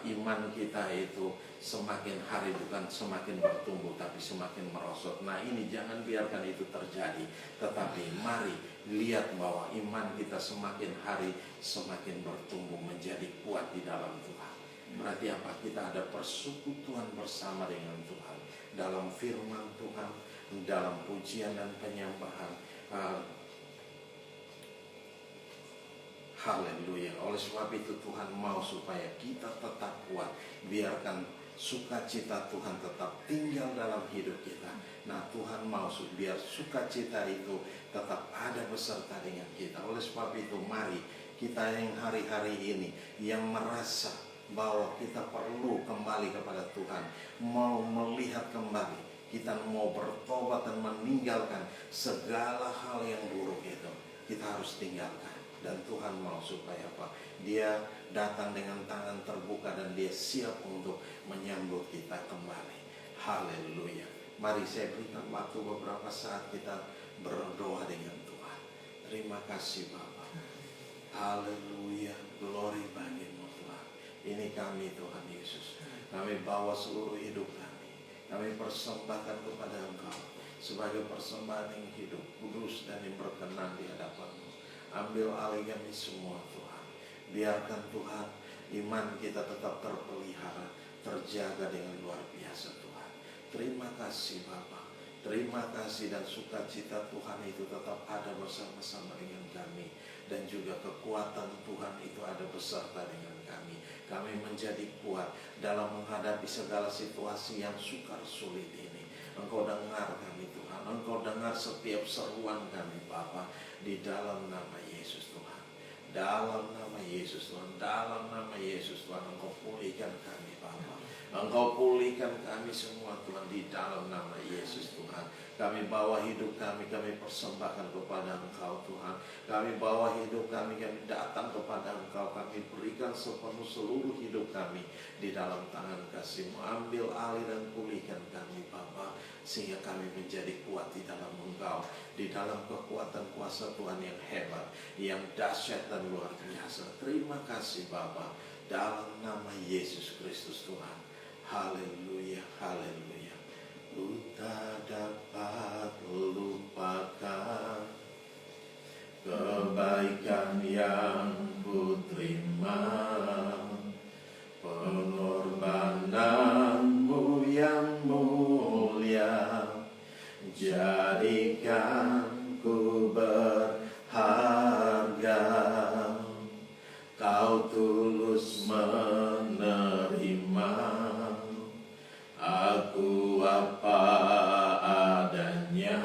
iman kita itu semakin hari bukan semakin bertumbuh, tapi semakin merosot. Nah, ini jangan biarkan itu terjadi. Tetapi mari lihat bahwa iman kita semakin hari semakin bertumbuh menjadi kuat di dalam Tuhan. Berarti apa? Kita ada persekutuan bersama dengan Tuhan dalam firman Tuhan, dalam pujian dan penyembahan. Haleluya. Oleh sebab itu Tuhan mau supaya kita tetap kuat. Biarkan sukacita Tuhan tetap tinggal dalam hidup kita. Nah, Tuhan mau biar sukacita itu tetap ada beserta dengan kita. Oleh sebab itu mari kita yang hari-hari ini yang merasa bahwa kita perlu kembali kepada Tuhan, mau melihat kembali, kita mau bertobat dan meninggalkan segala hal yang buruk itu, kita harus tinggalkan. Dan Tuhan mau supaya apa? Dia datang dengan tangan terbuka dan dia siap untuk menyambut kita kembali. Haleluya. Mari saya berikan waktu beberapa saat kita berdoa dengan Tuhan. Terima kasih Bapa. Haleluya. Glory bagimu Tuhan. Ini kami Tuhan Yesus. Kami bawa seluruh hidup kami. Kami persembahkan kepada Engkau sebagai persembahan yang hidup, kudus dan yang berkenan di hadapan-Mu. Ambil alih kami semua Tuhan. Biarkan Tuhan iman kita tetap terpelihara, terjaga dengan luar biasa Tuhan. Terima kasih Bapa. Terima kasih dan sukacita Tuhan itu tetap ada bersama-sama dengan kami. Dan juga kekuatan Tuhan itu ada beserta dengan kami. Kami menjadi kuat dalam menghadapi segala situasi yang sukar sulit ini. Engkau dengar kami Tuhan. Engkau dengar setiap seruan kami Bapa. Di dalam nama Yesus Tuhan. Dalam nama Yesus Tuhan. Dalam nama Yesus Tuhan. Engkau pulihkan kami Bapa. Engkau pulihkan kami semua Tuhan. Di dalam nama Yesus Tuhan. Kami bawa hidup kami persembahkan kepada Engkau Tuhan. Kami bawa hidup kami datang kepada Engkau. Kami berikan sepenuh seluruh hidup kami di dalam tangan kasih-Mu. Ambil alih dan pulihkan kami Bapa, sehingga kami menjadi kuat di dalam Engkau, di dalam kekuatan kuasa Tuhan yang hebat, yang dahsyat dan luar biasa. Terima kasih Bapa, dalam nama Yesus Kristus Tuhan. Haleluya, haleluya. Ku tak dapat lupakan kebaikan yang ku terima, pengorbananmu yang mulia, jadikan ku berharga. Kau tulus menerima aku apa adanya.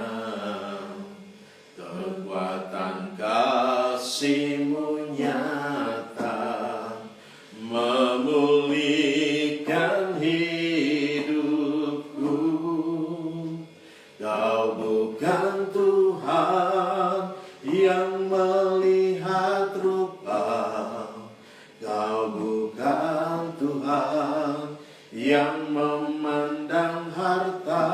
Kekuatan kasih-Mu nyata memulihkan hidupku. Kau bukan Tuhan yang melihat rupa, Kau bukan Tuhan yang memandang harta.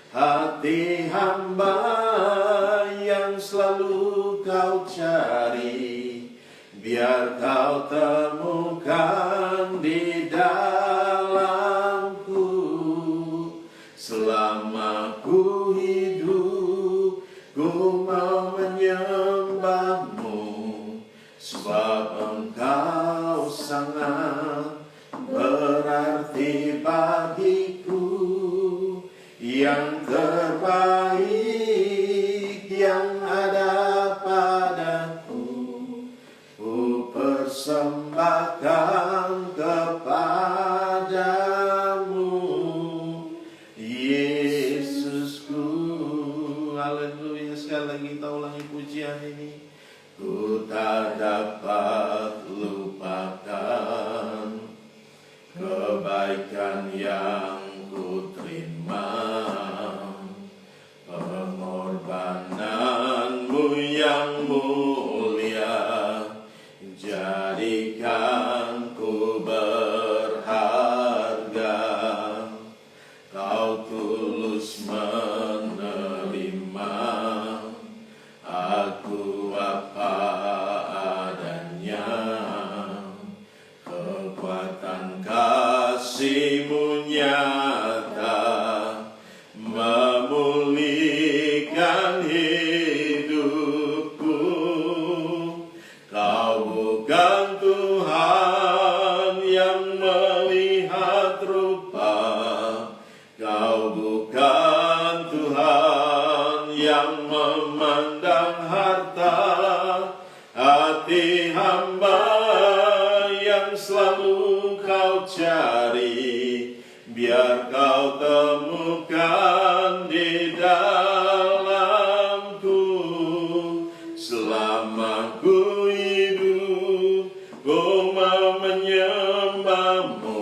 Hati hamba yang selalu Kau cari, biar Kau temukan di dalamku. Selama ku hidup, ku mau menyembah-Mu, sebab Engkau sangat berarti bagiku. Yang terbaik yang ada padaku, ku persembahkan kepadamu, Yesusku. Haleluya. sekali lagi kita ulangi pujian ini. Ku tak dapat lupakan kebaikan yang ku terima, pengorbananmu yang mulia jadikan ku berharga. Kau tulus menerima aku apa adanya, kekuatan kasih-Mu nyata memulihkan hidupku. Kau bukan Tuhan yang melihat rupa, Kau bukan Tuhan yang memandang harta. Hati hamba yang selalu Kau cari, biar Kau temukan di dalamku. Selama ku hidup, ku mau menyembah-Mu,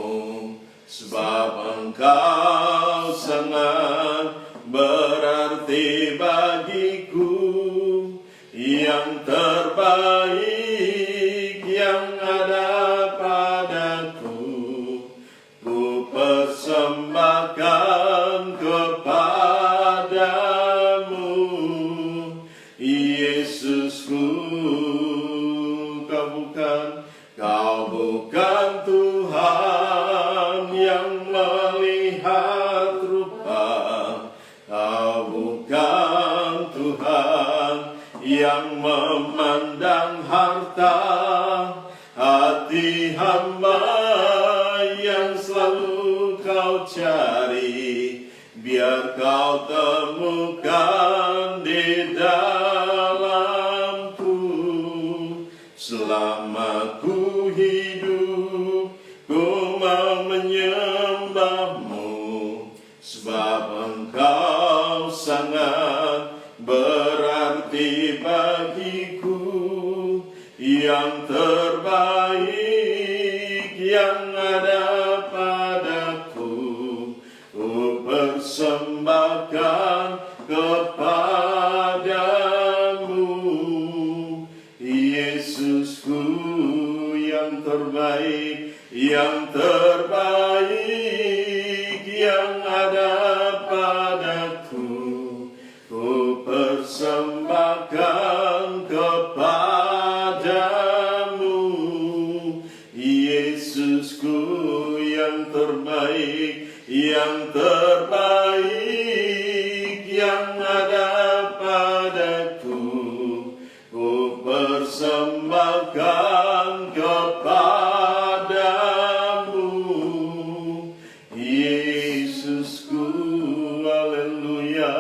sebab Engkau sangat berarti bagiku. Yang terbaik yang ada padaku, ku persembahkan kepadamu. Yesusku, Kau bukan Tuhan yang melihat rupa, Kau bukan Tuhan yang memandang harta. Hati hamba yang selalu Kau cari, biar Kau temukan di dalamku. Selama ku hidup, ku mau menyembah-Mu, sebab Engkau sangat berarti bagiku. Yang terbaik yang ada padaku, ku persembahkan kepadamu. Yesusku, yang terbaik yang ada padaku, ku persembahkan kepadamu. Yesusku, yang terbaik yang ada padaku, ku persembahkan kepadamu. Yesusku, haleluya.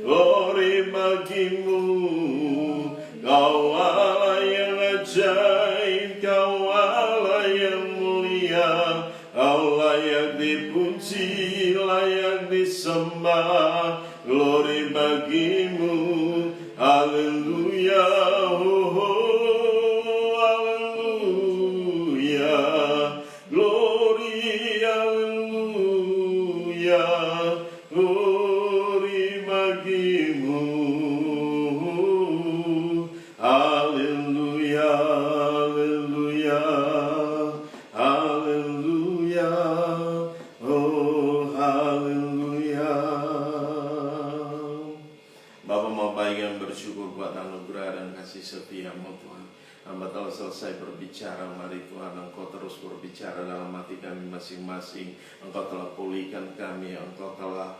Glory bagimu, Kau Allah yang ajaib, Kau Allah yang mulia, Kau layak dipuji, layak disembah. Glory bagimu, haleluya, haleluya. Glory, haleluya, glory bagimu, haleluya, haleluya, haleluya, oh haleluya. Bapa mau baik yang bersyukur buat anugerah dan kasih setia-Mu Tuhan. Hamba telah selesai berbicara, mari Tuhan Engkau terus berbicara dalam hati kami masing-masing. Engkau telah pulihkan kami, Engkau telah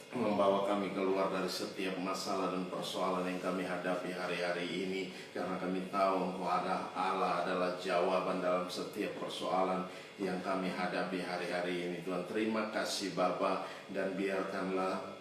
membawa kami keluar dari setiap masalah dan persoalan yang kami hadapi hari-hari ini. Karena kami tahu Engkau Allah adalah jawaban dalam setiap persoalan yang kami hadapi hari-hari ini. Tuhan, terima kasih Bapa, dan biarkanlah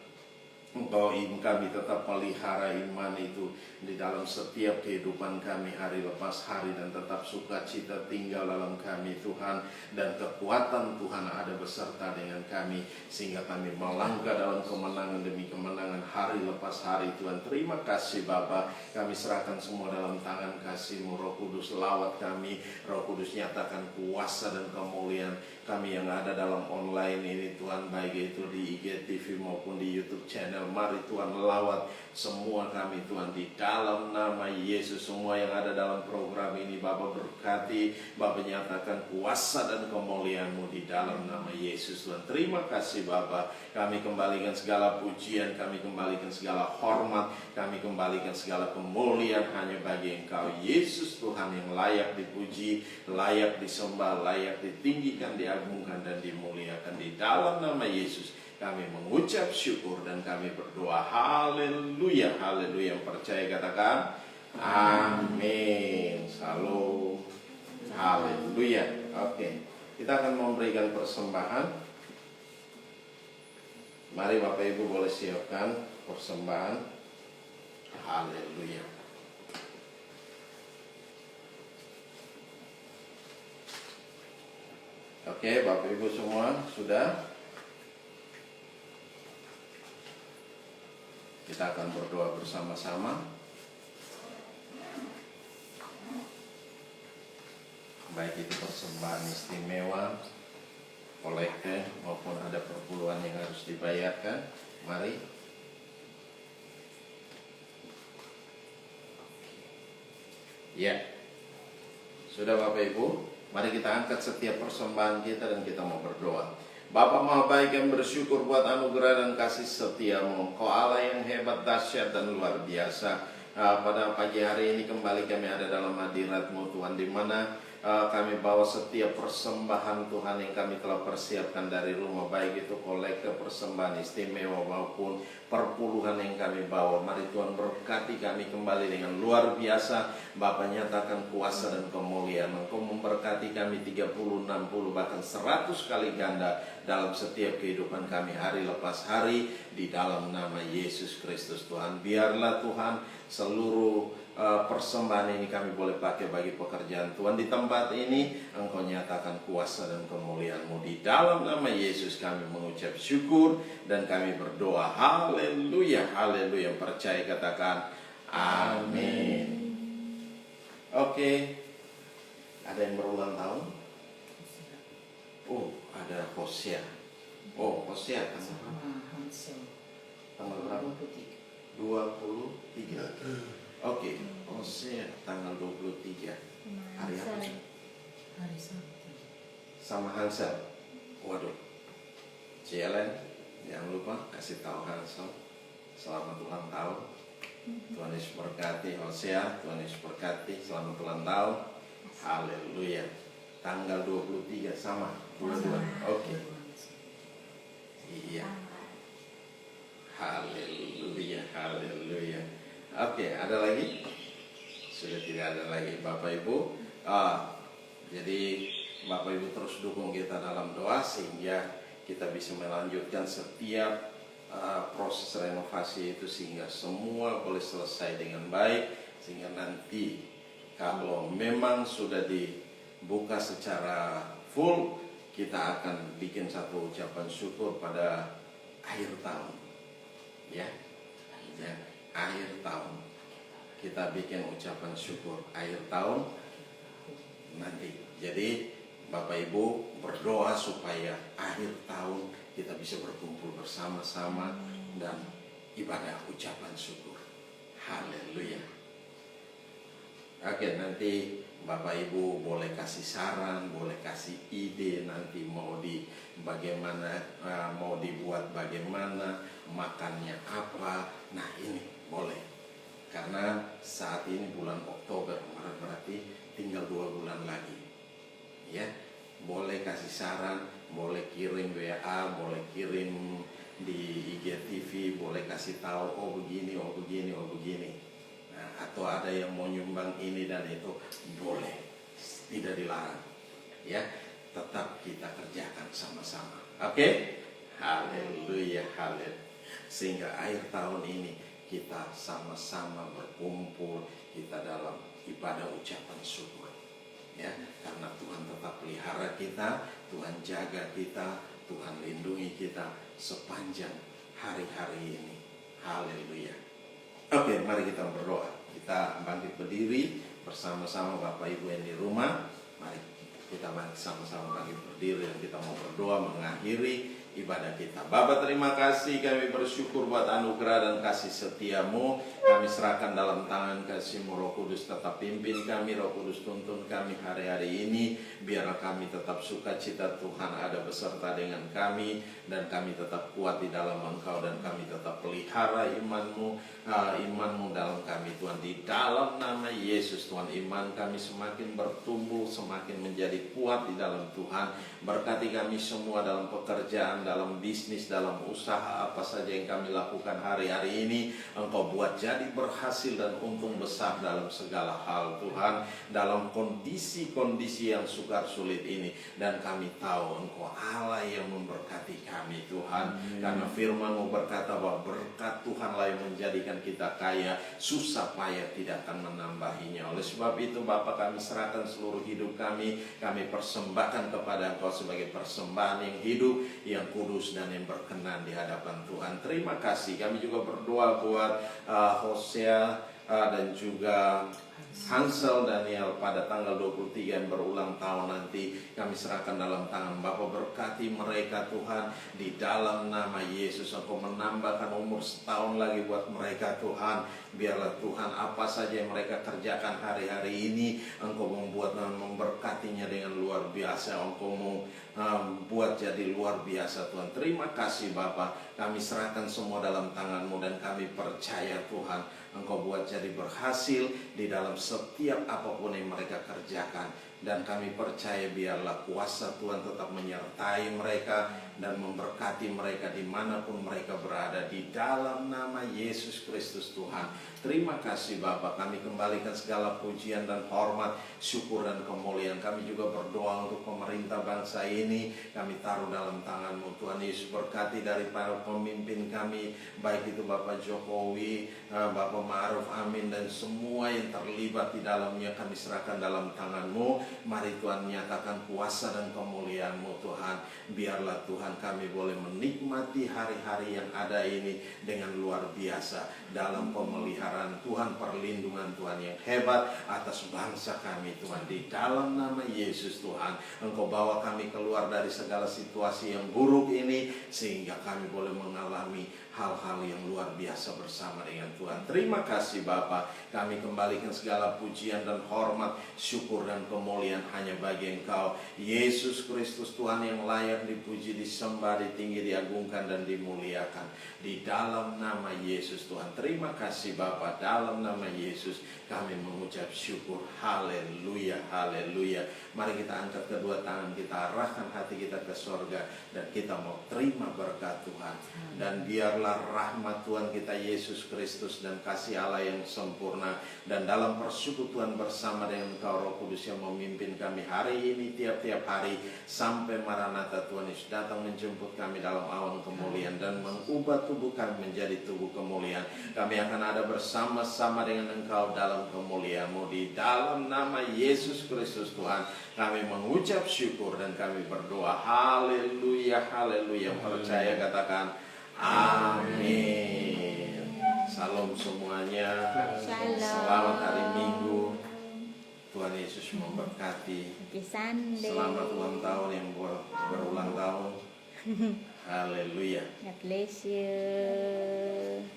Engkau kami tetap pelihara iman itu di dalam setiap kehidupan kami hari lepas hari, dan tetap sukacita tinggal dalam kami Tuhan, dan kekuatan Tuhan ada beserta dengan kami sehingga kami melangkah dalam kemenangan demi kemenangan hari lepas hari Tuhan. Terima kasih Bapa, kami serahkan semua dalam tangan kasih-Mu. Roh Kudus lawat kami, Roh Kudus nyatakan kuasa dan kemuliaan kami yang ada dalam online ini Tuhan, baik itu di IGTV maupun di YouTube channel. Mari Tuhan lawat semua kami Tuhan di dalam nama Yesus. Semua yang ada dalam program ini Bapa berkati, Bapa nyatakan kuasa dan kemuliaan-Mu di dalam nama Yesus Tuhan. Terima kasih Bapa, kami kembalikan segala pujian, kami kembalikan segala hormat, kami kembalikan segala kemuliaan hanya bagi Engkau Yesus Tuhan, yang layak dipuji, layak disembah, layak ditinggikan, diagungkan dan dimuliakan. Di dalam nama Yesus kami mengucap syukur dan kami berdoa. Haleluya, haleluya. Yang percaya katakan amin. Salam. Haleluya. Oke, kita akan memberikan persembahan. Mari Bapak Ibu boleh siapkan persembahan. Haleluya. Oke, Bapak Ibu semua sudah? Kita akan berdoa bersama-sama. Baik itu persembahan istimewa, kolekte, maupun ada perpuluhan yang harus dibayarkan. Mari. Ya. Sudah Bapak Ibu, mari kita angkat setiap persembahan kita dan kita mau berdoa. Bapa Maha Baik, yang bersyukur buat anugerah dan kasih setia-Mu. Engkau Allah yang hebat, dahsyat dan luar biasa. Pada pagi hari ini kembali kami ada dalam hadirat-Mu Tuhan, di mana kami bawa setiap persembahan Tuhan yang kami telah persiapkan dari rumah, baik itu kolekte, persembahan istimewa maupun perpuluhan yang kami bawa. Mari Tuhan berkati kami kembali dengan luar biasa. Bapa nyatakan kuasa dan kemuliaan. Engkau memberkati kami 30, 60 bahkan 100 kali ganda dalam setiap kehidupan kami hari lepas hari di dalam nama Yesus Kristus Tuhan. Biarlah Tuhan seluruh persembahan ini kami boleh pakai bagi pekerjaan Tuhan di tempat ini. Engkau nyatakan kuasa dan kemuliaan-Mu. Di dalam nama Yesus kami mengucap syukur dan kami berdoa. Haleluya, haleluya. Percaya katakan amin. Oke, ada yang berulang tahun? Oh, ada Hosea. Oh, Hosea tanggal berapa? 23. Oke, Hosea tanggal 23. Hari apa sih? Hari Sabtu. Sama Hansel. Waduh. Cielen, jangan lupa kasih tahu Hansel selamat ulang tahun. Tuhan Yesus berkati Hosea, Tuhan Yesus berkati, selamat ulang tahun. Haleluya. Tanggal 23 sama, dua-dua. Oke. Iya. Haleluya, haleluya. Oke, ada lagi? Sudah tidak ada lagi Bapak Ibu. Jadi Bapak Ibu terus dukung kita dalam doa sehingga kita bisa melanjutkan setiap proses renovasi itu, sehingga semua boleh selesai dengan baik, sehingga nanti kalau memang sudah dibuka secara full, kita akan bikin satu ucapan syukur pada akhir tahun, ya, akhir tahun kita bikin ucapan syukur akhir tahun nanti. Jadi Bapak Ibu berdoa supaya akhir tahun kita bisa berkumpul bersama-sama dan ibadah ucapan syukur. Haleluya. Oke, nanti Bapak Ibu boleh kasih saran, boleh kasih ide nanti mau mau dibuat bagaimana, makannya apa. Nah, ini boleh. Karena saat ini bulan Oktober, berarti tinggal 2 bulan lagi. Ya, boleh kasih saran, boleh kirim WA, boleh kirim di IGTV, boleh kasih tahu oh begini, oh begini, oh begini. Nah, atau ada yang mau nyumbang ini dan itu, boleh, tidak dilarang. Ya, tetap kita kerjakan sama-sama. Oke? Haleluya, haleluya. Sehingga akhir tahun ini kita sama-sama berkumpul, kita dalam ibadah ucapan syukur. Ya, karena Tuhan tetap pelihara kita, Tuhan jaga kita, Tuhan lindungi kita sepanjang hari-hari ini. Haleluya. Oke, mari kita berdoa. Kita bangkit berdiri bersama-sama Bapak Ibu yang di rumah. Mari kita sama-sama bangkit berdiri dan kita mau berdoa mengakhiri ibadah kita. Bapa, terima kasih, kami bersyukur buat anugerah dan kasih setiamu. Kami serahkan dalam tangan kasih-Mu, Roh Kudus. Tetap pimpin kami, Roh Kudus tuntun kami hari-hari ini. Biarlah kami tetap sukacita, Tuhan ada beserta dengan kami, dan kami tetap kuat di dalam Engkau, dan kami tetap pelihara iman-Mu dalam kami, Tuhan. Di dalam nama Yesus, Tuhan, iman kami semakin bertumbuh, semakin menjadi kuat di dalam Tuhan. Berkati kami semua dalam pekerjaan, dalam bisnis, dalam usaha, apa saja yang kami lakukan hari-hari ini, Engkau buat jadi berhasil dan untung besar dalam segala hal, Tuhan. Dalam kondisi-kondisi yang sukar sulit ini, dan kami tahu Engkau Allah yang memberkati kami, Tuhan. Karena firman-Mu berkata bahwa berkat Tuhanlah yang menjadikan kita kaya, susah payah tidak akan menambahinya. Oleh sebab itu Bapa, kami serahkan seluruh hidup kami persembahkan kepada Engkau sebagai persembahan yang hidup, yang kudus dan yang berkenan di hadapan Tuhan. Terima kasih. Kami juga berdoa buat Hosea dan juga Hansel Daniel pada tanggal 23 yang berulang tahun nanti. Kami serahkan dalam tangan Bapa. Berkati mereka, Tuhan, di dalam nama Yesus. Engkau menambahkan umur setahun lagi buat mereka, Tuhan. Biarlah Tuhan, apa saja yang mereka kerjakan hari-hari ini, Engkau membuat dan memberkatinya dengan luar biasa. Engkau mau buat jadi luar biasa, Tuhan. Terima kasih Bapa. Kami serahkan semua dalam tangan-Mu, dan kami percaya, Tuhan, Engkau buat jadi berhasil di dalam setiap apapun yang mereka kerjakan. Dan kami percaya biarlah kuasa Tuhan tetap menyertai mereka dan memberkati mereka dimanapun mereka berada, di dalam nama Yesus Kristus, Tuhan. Terima kasih Bapa. Kami kembalikan segala pujian dan hormat, syukur dan kemuliaan. Kami juga berdoa untuk pemerintah bangsa ini. Kami taruh dalam tangan-Mu, Tuhan Yesus. Berkati dari para pemimpin kami, baik itu Bapak Jokowi, Bapak Ma'ruf Amin, dan semua yang terlibat di dalamnya. Kami serahkan dalam tangan-Mu. Mari Tuhan, nyatakan kuasa dan kemuliaan-Mu, Tuhan. Biarlah Tuhan kami boleh menikmati hari-hari yang ada ini dengan luar biasa dalam pemeliharaan Tuhan, perlindungan Tuhan yang hebat atas bangsa kami, Tuhan. Di dalam nama Yesus, Tuhan, Engkau bawa kami keluar dari segala situasi yang buruk ini, sehingga kami boleh mengalami hal-hal yang luar biasa bersama dengan Tuhan. Terima kasih Bapa. Kami kembalikan segala pujian dan hormat, syukur dan kemuliaan hanya bagi Engkau, Yesus Kristus, Tuhan yang layak dipuji, disembah, ditinggi, diagungkan dan dimuliakan. Di dalam nama Yesus, Tuhan. Terima kasih Bapa. Dalam nama Yesus kami mengucap syukur. Haleluya, haleluya. Mari kita angkat kedua tangan kita, arahkan hati kita ke sorga, dan kita mau terima berkat Tuhan. Dan biarlah rahmat Tuhan kita Yesus Kristus dan kasih Allah yang sempurna, dan dalam persekutuan bersama dengan Engkau Roh Kudus yang memimpin kami hari ini, tiap-tiap hari sampai Maranatha, Tuhan Yesus datang menjemput kami dalam awan kemuliaan dan mengubah tubuh kami menjadi tubuh kemuliaan. Kami akan ada bersama-sama dengan Engkau dalam kemuliaan-Mu. Di dalam nama Yesus Kristus, Tuhan, kami mengucap syukur dan kami berdoa. Haleluya, haleluya. Percaya katakan amin. Salam semuanya. Shalom. Selamat hari Minggu. Tuhan Yesus memberkati. Happy Sunday. Selamat ulang tahun yang berulang tahun. Haleluya. God bless you.